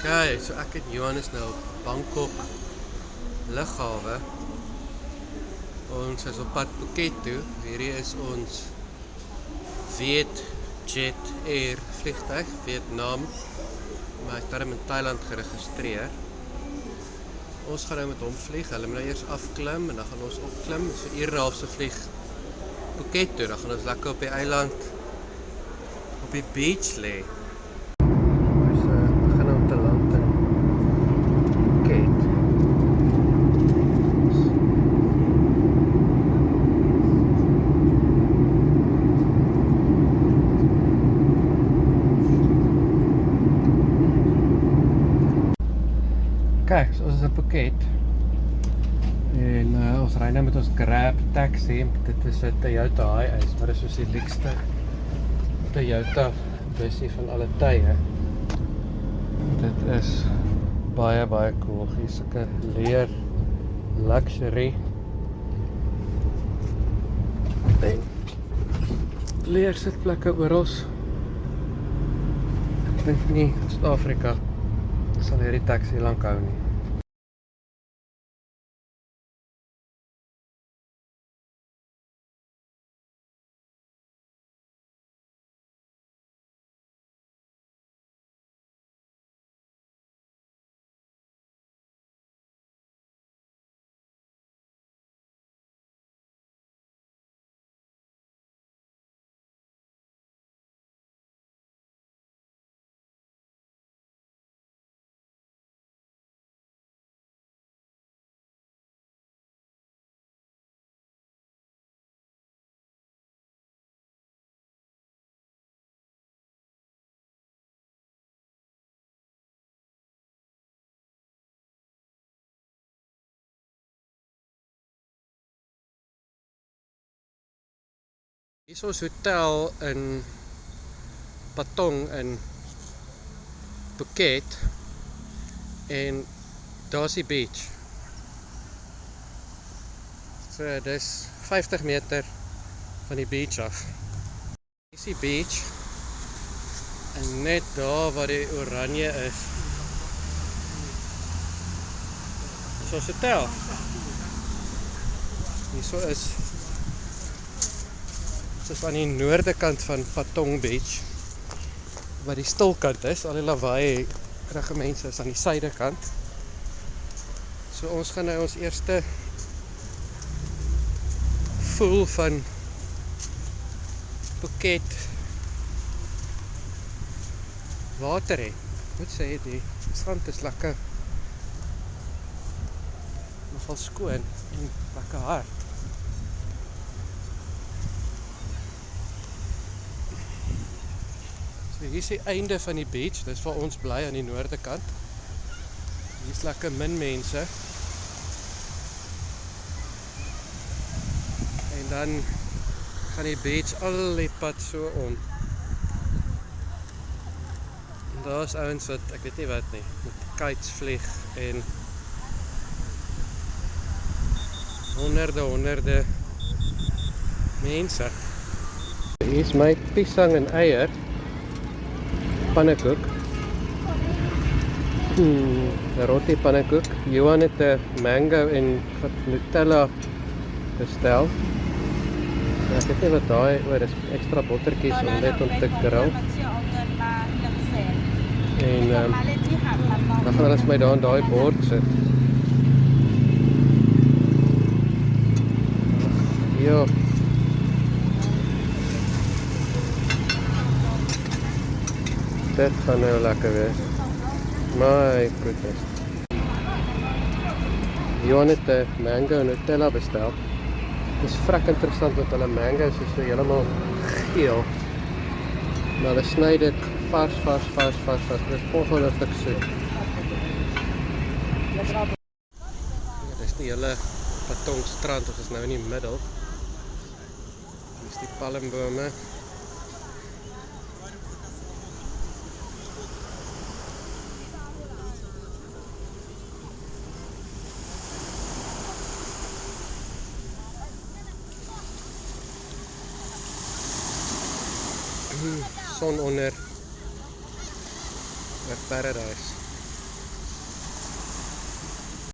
Kyk, so ek en Johan is nou op Bangkok lughawe. Ons is op pad Phuket toe. Hierdie is ons Vietjet Air vliegtuig, Vietnam. Maar hy is daarom in Thailand geregistreer. Ons gaan nou met hom vlieg. Hulle moet nou eers afklim en dan gaan ons opklim. So 'n uur en 'n half se vlieg Phuket toe. Dan gaan ons lekker op die eiland op die beach lê. Ons begin om te land in Phuket. Kijk, so ons is in Phuket. En ons ry nou met ons Grab taxi. Dit is 'n Toyota Hiace, maar dit is soos die lekste Toyota busie van alle tye. Dit is baie cool. Hier is sulke leer luxury. En leer sitplekke oral. Ek dink nie Suid-Afrika sal hierdie taxi lank hou nie. Hier is ons hotel in Patong in Phuket en daar is die beach. So dis 50 meter van die beach af. Hier is die beach en net daar waar die oranje is ons hotel. Hierso is soos aan die noorde kant van Patong Beach, waar die stil kant is, al die lawaai mense is aan die suide kant. So ons gaan nou ons eerste voel van Phuket water hê. Ek moet sê die strand is lekker, nogal skoon en lekker hard. Hier is die einde van die beach, dis waar ons bly aan die noorde kant. Hier is lekker min mense. En dan gaan die beach al die pad so om. En daar is ouens wat, ek weet nie wat nie, met kites vlieg en honderde mense. Hier is my piesang en eier. Pannekoek. Roti pannekoek. Johan het 'n mango en Nutella bestel. Ek weet nie wat daai oor is, extra bottertjies om net om te grill. En dan gaan hulle vir my daar in daai bord sit. Ja. Dit gaan nou lekker wees. My goodness. Johan het 'n mango en Nutella bestel. Dit is vrek interessant want hulle mango's is so heeltemal geel. Maar hulle sny dit vars. Dit is ongelooflik soet. Ja, dis die hele Patong strand, ons is nou in die middel. Dis die palmbome. Son onder oor Paradise.